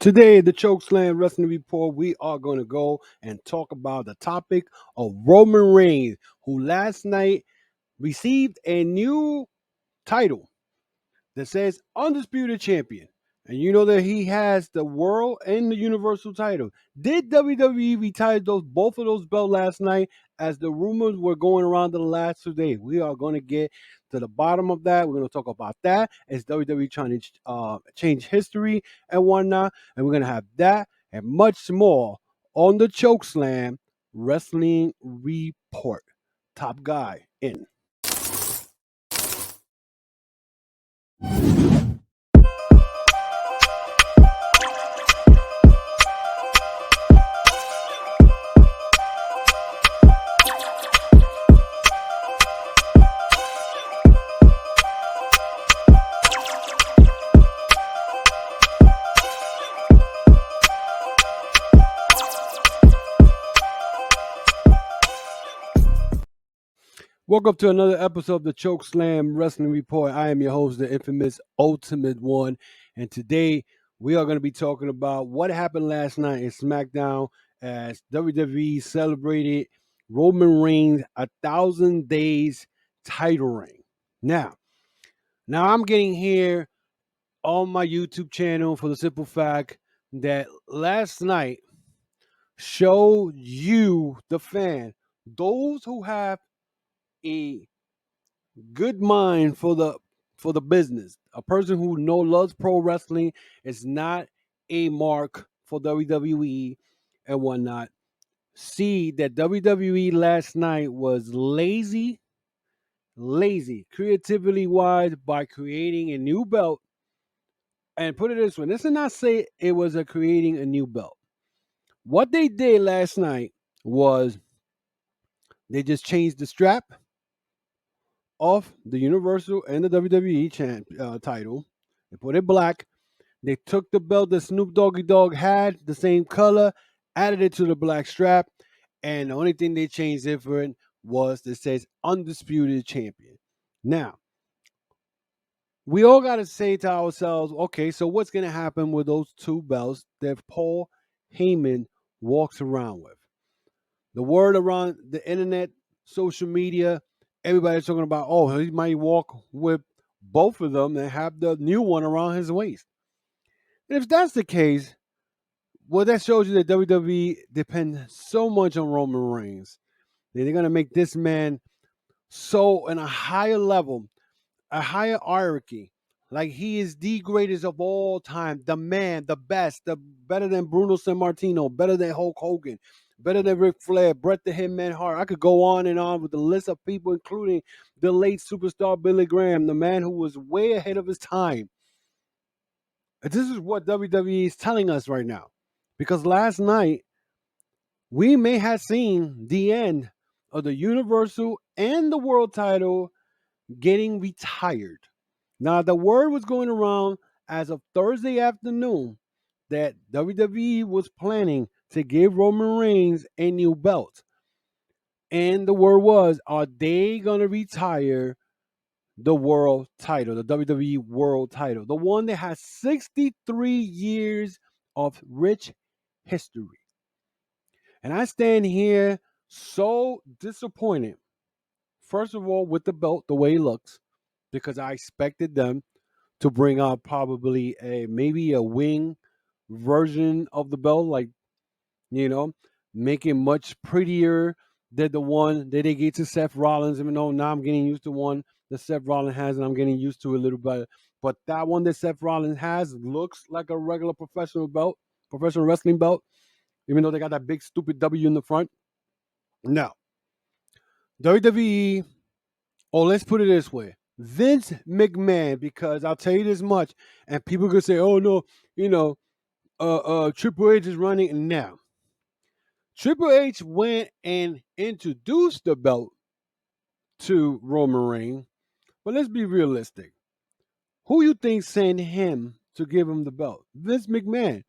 Today, the Chokeslam Wrestling Report, we are going to go and talk about the topic of Roman Reigns, who last night received a new title that says Undisputed Champion. And you know that he has the World and the Universal title. Did WWE retire both of those belts last night as the rumors were going around the last 2 days? We are going to get to the bottom of that. We're going to talk about that. Is WWE trying to change history and whatnot? And we're going to have that and much more on the Chokeslam Wrestling Report. Top guy in. Welcome to another episode of the Chokeslam Wrestling Report. I am your host, the infamous Ultimate One, and today we are going to be talking about what happened last night in SmackDown as WWE celebrated Roman Reigns 1,000 days title reign. Now I'm getting here on my YouTube channel for the simple fact that last night showed you, the fan, those who have a good mind for the business. A person who loves pro wrestling is not a mark for WWE and whatnot. See that WWE last night was lazy, creativity wise, by creating a new belt. And put it this way, this is not say it was creating a new belt. What they did last night was they just changed the strap of the Universal and the WWE title. They put it black. They took the belt that Snoop Doggy Dogg had, the same color, added it to the black strap, and the only thing they changed different was that says Undisputed Champion. Now, we all got to say to ourselves, okay, so what's going to happen with those two belts that Paul Heyman walks around with? The word around the internet, social media, everybody's talking about, oh, he might walk with both of them and have the new one around his waist. And if that's the case, well, that shows you that WWE depends so much on Roman Reigns. They're going to make this man so in a higher level, a higher hierarchy. Like he is the greatest of all time, the man, the best, the better than Bruno Sammartino, better than Hulk Hogan, better than Ric Flair, Bret the Hitman Hart. I could go on and on with the list of people, including the late superstar Billy Graham, the man who was way ahead of his time. This is what WWE is telling us right now. Because last night, we may have seen the end of the Universal and the World title getting retired. Now, the word was going around as of Thursday afternoon that WWE was planning to give Roman Reigns a new belt. And the word was, are they going to retire the world title, the WWE world title, the one that has 63 years of rich history? And I stand here so disappointed, first of all, with the belt, the way it looks, because I expected them to bring out probably maybe a wing version of the belt, like, make it much prettier than the one that they gave to Seth Rollins. Even though now I'm getting used to one that Seth Rollins has, and I'm getting used to it a little bit. But that one that Seth Rollins has looks like a regular professional wrestling belt, even though they got that big stupid W in the front. Now, WWE, let's put it this way. Vince McMahon, because I'll tell you this much, and people could say, oh no, Triple H is running now. Triple H went and introduced the belt to Roman Reigns, but let's be realistic. Who you think sent him to give him the belt? Vince McMahon.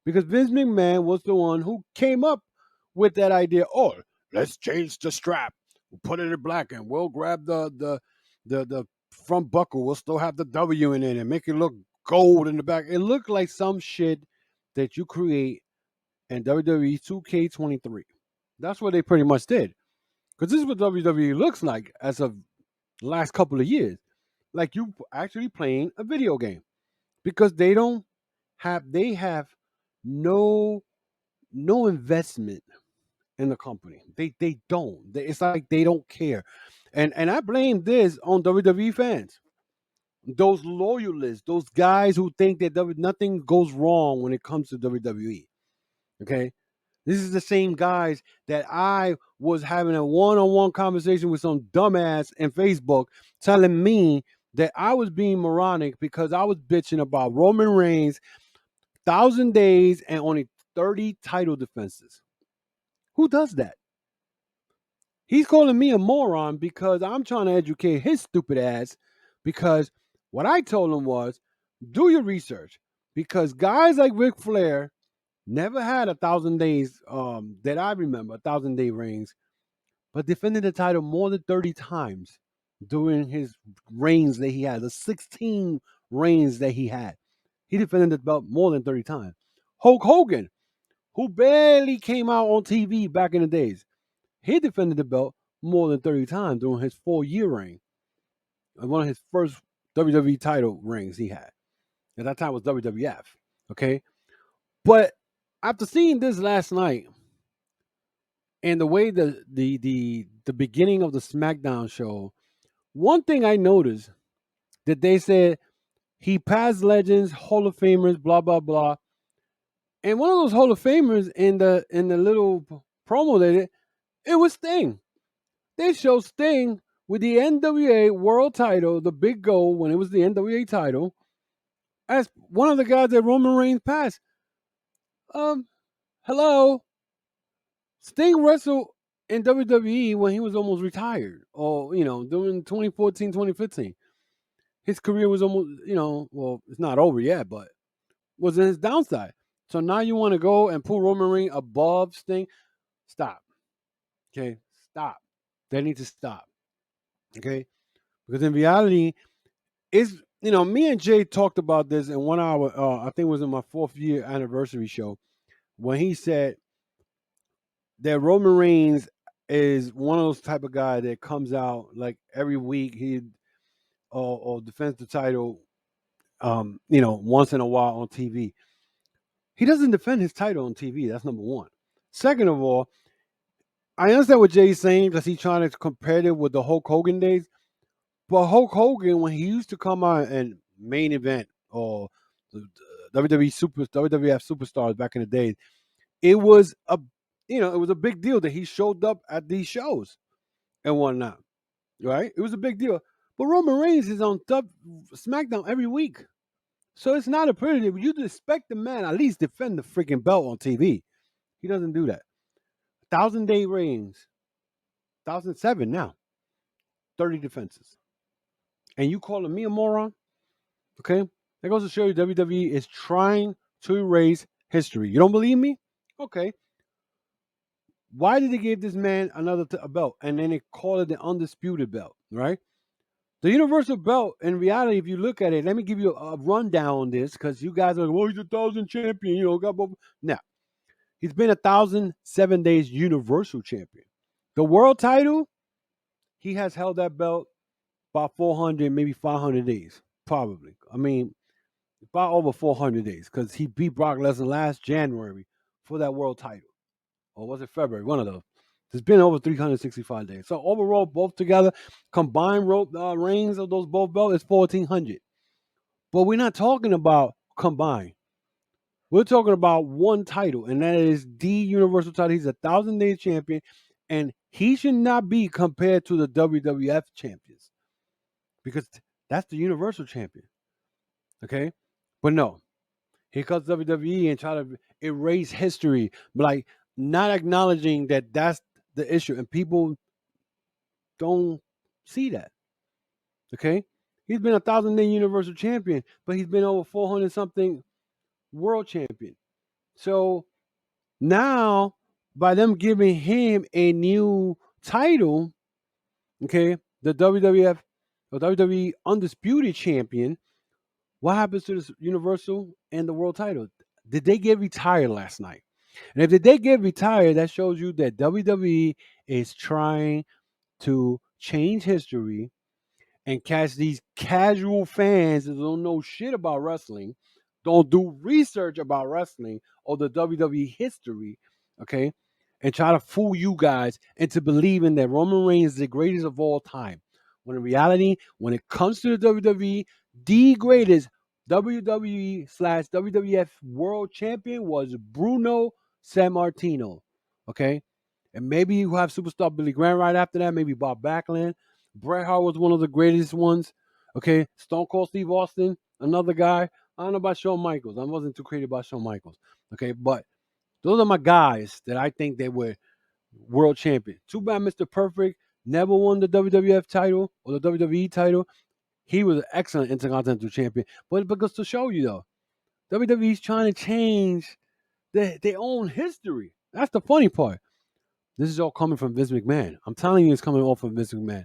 Because Vince McMahon was the one who came up with that idea. Oh, let's change the strap. We'll put it in black and we'll grab the front buckle. We'll still have the W in it and make it look gold in the back. It looked like some shit that you create in WWE 2K23. That's what they pretty much did. Because this is what WWE looks like as of the last couple of years. Like you actually playing a video game. Because they have no investment in the company. They don't. It's like they don't care. And I blame this on WWE fans. Those loyalists, those guys who think that nothing goes wrong when it comes to WWE. Okay? This is the same guys that I was having a one-on-one conversation with some dumbass in Facebook telling me that I was being moronic because I was bitching about Roman Reigns, 1,000 days and only 30 title defenses. Who does that? He's calling me a moron because I'm trying to educate his stupid ass, because what I told him was, do your research, because guys like Ric Flair never had 1,000 days that I remember, 1,000-day reigns, but defended the title more than 30 times during his reigns that he had, the 16 reigns that he had. He defended the belt more than 30 times. Hulk Hogan, who barely came out on TV back in the days, he defended the belt more than 30 times during his 4-year reign. One of his first WWE title reigns he had. At that time it was WWF. Okay? But after seeing this last night, and the way the beginning of the SmackDown show, one thing I noticed that they said he passed legends, Hall of Famers, blah blah blah. And one of those Hall of Famers in the little promo they did, it was Sting. They showed Sting with the NWA World Title, the big goal when it was the NWA title, as one of the guys that Roman Reigns passed. Hello, Sting wrestled in WWE when he was almost retired, or during 2014, 2015. His career was almost, well, it's not over yet, but was in his downside. So now you want to go and pull Roman Reigns above Sting? Stop. Okay, stop. They need to stop. Okay, because in reality, it's me and Jay talked about this in 1 hour. I think it was in my 4th year anniversary show when he said that Roman Reigns is one of those type of guy that comes out like every week he or defends the title, once in a while on TV. He doesn't defend his title on TV. That's number one. Second of all, I understand what Jay's saying because he's trying to compare it with the Hulk Hogan days. But Hulk Hogan, when he used to come out and main event or the WWF superstars back in the day, it was a big deal that he showed up at these shows and whatnot, right? It was a big deal. But Roman Reigns is on SmackDown every week, so it's not a privilege. You'd expect the man at least defend the freaking belt on TV. He doesn't do that. 1,000-day reigns, 1,007 now, 30 defenses, and you calling me a moron? Okay, that goes to show you WWE is trying to erase history. You don't believe me? Okay. Why did they give this man another a belt and then they call it the undisputed belt, right? The universal belt, in reality, if you look at it, let me give you a rundown on this because you guys are like, well, he's 1,000 champion, got both. Now, he's been 1,007 days universal champion. The world title, he has held that belt about 400, maybe 500 days, probably. I mean, about over 400 days because he beat Brock Lesnar last January for that world title. Or was it February? One of those. It's been over 365 days. So overall, both together, combined reigns of those both belts is 1,400. But we're not talking about combined. We're talking about one title, and that is the Universal title. He's 1,000-day champion, and he should not be compared to the WWF champions because that's the Universal champion. Okay? But no. Here comes WWE and try to erase history, but like not acknowledging that that's the issue, and people don't see that. Okay, he's been 1,000-day Universal Champion, but he's been over 400 something World Champion. So now, by them giving him a new title, okay, the WWF or WWE Undisputed Champion, what happens to this Universal and the World title? did they get retired last night? And if they did get retired, that shows you that WWE is trying to change history and catch these casual fans that don't know shit about wrestling, don't do research about wrestling or the WWE history, okay, and try to fool you guys into believing that Roman Reigns is the greatest of all time. When in reality, when it comes to the WWE, the greatest WWE/WWF World Champion was Bruno Sammartino, okay? And maybe you have superstar Billy Graham right after that, maybe Bob Backlund. Bret Hart was one of the greatest ones. Okay, Stone Cold Steve Austin, another guy. I don't know about Shawn Michaels. I wasn't too crazy about Shawn Michaels. Okay, but those are my guys that I think they were world champion. Too bad Mr. Perfect never won the WWF title or the WWE title. He was an excellent Intercontinental champion. But because to show you though, WWE's trying to change their own history. That's the funny part. This is all coming from Vince McMahon. I'm telling you, it's coming all from Vince McMahon.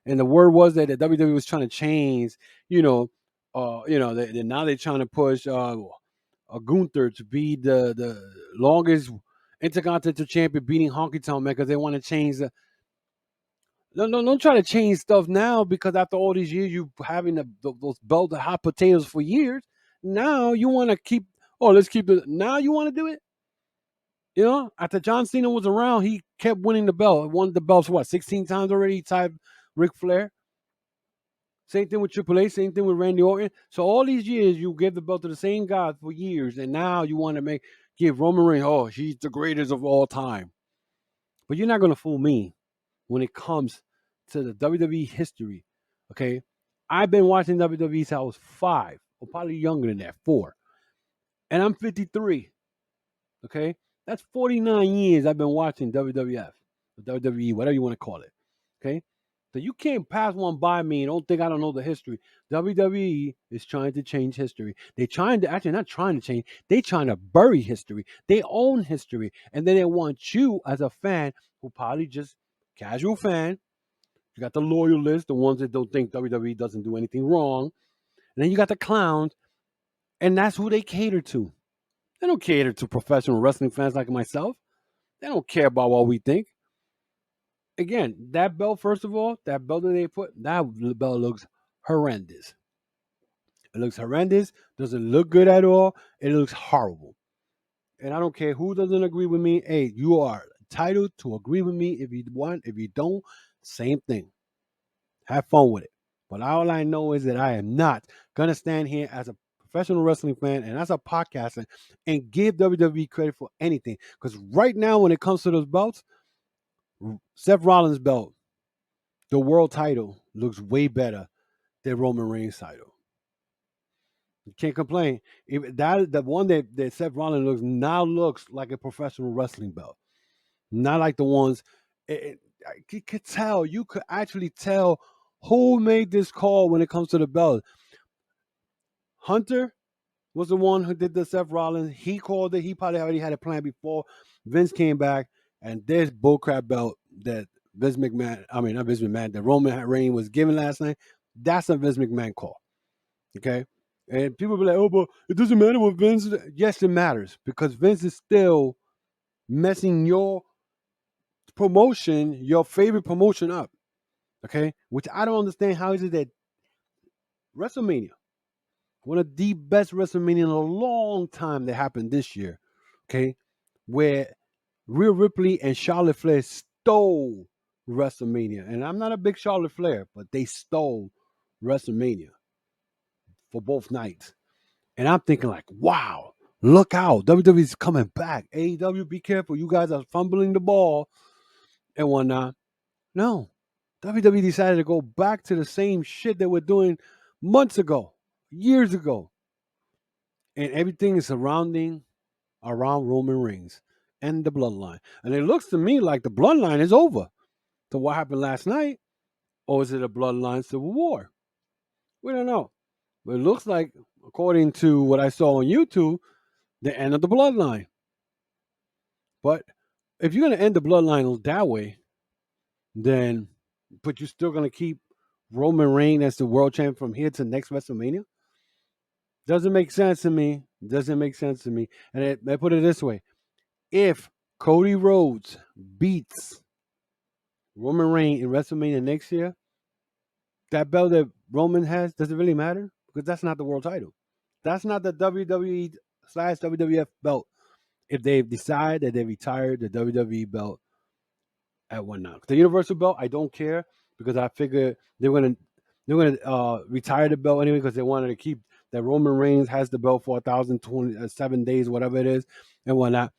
And the word was that the WWE was trying to change, now they're trying to push Gunther to be the longest Intercontinental champion, beating Honky Tonk Man because they want to change the. No, don't try to change stuff now because after all these years you having those belt the hot potatoes for years. Now you want to keep. Oh, let's keep it. Now you want to do it. You know, after John Cena was around, he kept winning the belt. Won the belts what 16 times already. He tied Ric Flair. Same thing with Triple H, same thing with Randy Orton. So all these years you gave the belt to the same guy for years, and now you want to give Roman Reigns, oh, he's the greatest of all time. But you're not gonna fool me when it comes to the WWE history. Okay. I've been watching WWE since I was 5, or probably younger than that, 4. And I'm 53. Okay. That's 49 years I've been watching WWF, or WWE, whatever you want to call it. Okay. So you can't pass one by me and don't think I don't know the history. WWE is trying to change history. They're trying to actually not trying to change. They're trying to bury history. They own history, and then they want you as a fan who probably just casual fan. You got the loyalists, the ones that don't think WWE doesn't do anything wrong, and then you got the clowns, and that's who they cater to. They don't cater to professional wrestling fans like myself. They don't care about what we think. Again, that belt, first of all, that belt that they put, that belt looks horrendous. It looks horrendous. Doesn't look good at all. It looks horrible. And I don't care who doesn't agree with me. Hey, you are entitled to agree with me if you want. If you don't, same thing. Have fun with it. But all I know is that I am not going to stand here as a professional wrestling fan and as a podcaster and give WWE credit for anything. Because right now, when it comes to those belts, Seth Rollins' belt, the world title, looks way better than Roman Reigns' title. You can't complain. If that the one that Seth Rollins looks like a professional wrestling belt, not like the ones. You could tell. You could actually tell who made this call when it comes to the belt. Hunter was the one who did the Seth Rollins. He called it. He probably already had a plan before Vince came back. And this bullcrap belt that Vince McMahon, I mean, not Vince McMahon, that Roman Reigns was given last night, that's a Vince McMahon call. Okay? And people be like, oh, but it doesn't matter what Vince. Yes, it matters because Vince is still messing your promotion, your favorite promotion up. Okay? Which I don't understand. How is it that WrestleMania, one of the best WrestleMania in a long time that happened this year, okay, where Rhea Ripley and Charlotte Flair stole WrestleMania. And I'm not a big Charlotte Flair, but they stole WrestleMania for both nights. And I'm thinking like, wow, look out. WWE's coming back. AEW, be careful. You guys are fumbling the ball and whatnot. No. WWE decided to go back to the same shit that we're doing months ago, years ago. And everything is surrounding around Roman Reigns and the Bloodline. And it looks to me like the Bloodline is over. So what happened last night? Or is it a Bloodline Civil War? We don't know. But it looks like, according to what I saw on YouTube, the end of the Bloodline. But if you're going to end the Bloodline that way, then, but you're still going to keep Roman Reigns as the world champion from here to next WrestleMania? Doesn't make sense to me. Doesn't make sense to me. And I put it this way: if Cody Rhodes beats Roman Reigns in WrestleMania next year, that belt that Roman has, does it really matter? Because that's not the world title. That's not the WWE/WWF belt. If they decide that they retire the WWE belt at one now, the Universal belt, I don't care because I figure they're gonna retire the belt anyway because they wanted to keep that Roman Reigns has the belt for 1,027 days, whatever it is, and whatnot.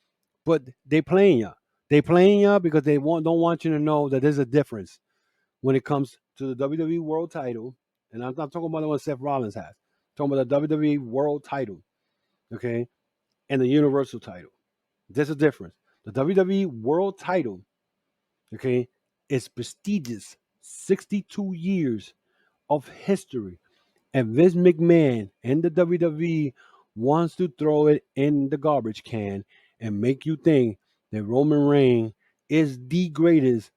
But they playing y'all. They playing y'all because they don't want you to know that there's a difference when it comes to the WWE World Title, and I'm not talking about the one Seth Rollins has. I'm talking about the WWE World Title, okay, and the Universal Title. There's a difference. The WWE World Title, okay, is prestigious. 62 years of history, and Vince McMahon and the WWE wants to throw it in the garbage can and make you think that Roman Reigns is the greatest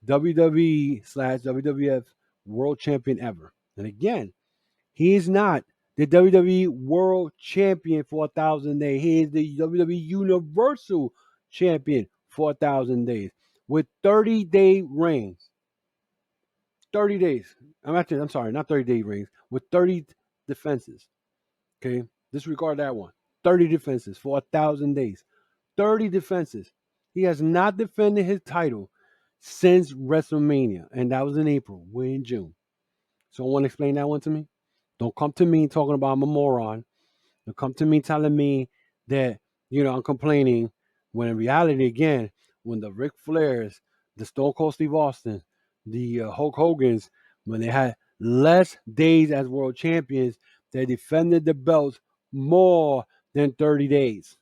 WWE/WWF World Champion ever. And again, he is not the WWE World Champion for 1,000 days. He is the WWE Universal Champion for 1,000 days with 30-day reigns. 30 days. I'm sorry, not 30-day reigns, with 30 defenses. Okay, disregard that one. 30 defenses for 1,000 days. 30 defenses. He has not defended his title since WrestleMania, and that was in April. We're in June. Someone explain that one to me. Don't come to me talking about I'm a moron. Don't come to me telling me that I'm complaining when in reality, again, when the Ric Flairs, the Stone Cold Steve Austin, the Hulk Hogan's, when they had less days as world champions, they defended the belts more than 30 days.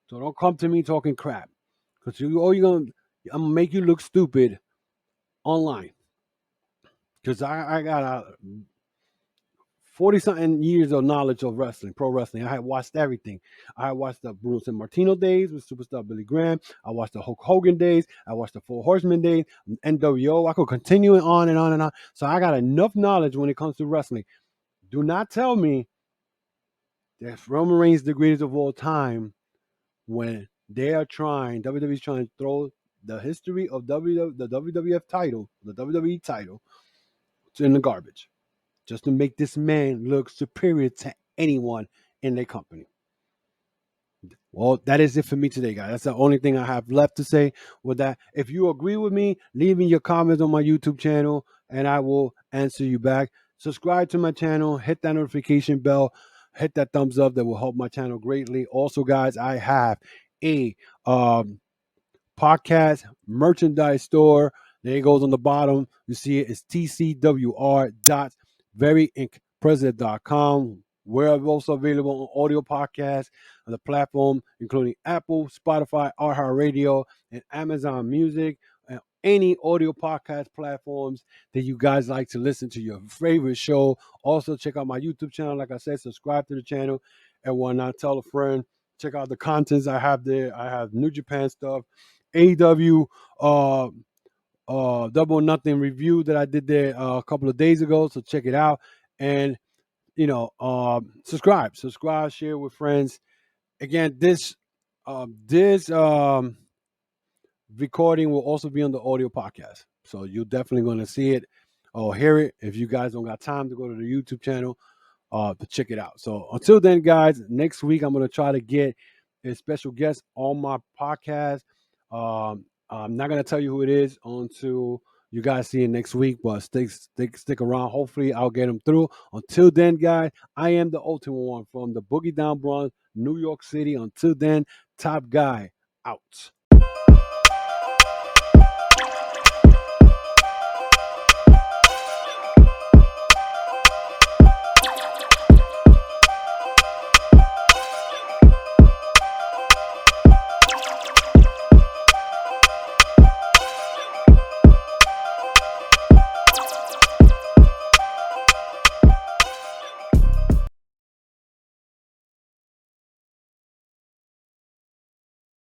So don't come to me talking crap, because I'm gonna make you look stupid online. Because I got a 40 something years of knowledge of wrestling, pro wrestling. I had watched everything. I watched the Bruno Sammartino days with Superstar Billy Graham. I watched the Hulk Hogan days. I watched the Four Horsemen days, NWO. I could continue it on and on and on. So I got enough knowledge when it comes to wrestling. Do not tell me that Roman Reigns is the greatest of all time when WWE is trying to throw the history of the WWF title, the WWE title, in the garbage, just to make this man look superior to anyone in their company. Well, that is it for me today, guys. That's the only thing I have left to say with that. If you agree with me, leave me your comments on my YouTube channel and I will answer you back. Subscribe to my channel, hit that notification bell, hit that thumbs up. That will help my channel greatly. Also, guys, I have a podcast merchandise store. There it goes on the bottom. You see it. It's tcwr.veryincpresident.com. We're also available on audio podcasts on the platform, including Apple, Spotify, iHeartRadio, and Amazon Music, and any audio podcast platforms that you guys like to listen to your favorite show. Also, check out my YouTube channel. Like I said, subscribe to the channel and whatnot. Tell a friend. Check out the contents I have there. I have New Japan stuff, AEW Double or Nothing review that I did there a couple of days ago. So check it out. And subscribe, share with friends. Again, this recording will also be on the audio podcast, so you're definitely going to see it or hear it. If you guys don't got time to go to the YouTube channel to check it out. So until then, guys, next week I'm going to try to get a special guest on my podcast. I'm not going to tell you who it is until you guys see it next week, but stick around. Hopefully, I'll get them through. Until then, guys, I am the Ultimate One from the Boogie Down Bronx, New York City. Until then, Top Guy out.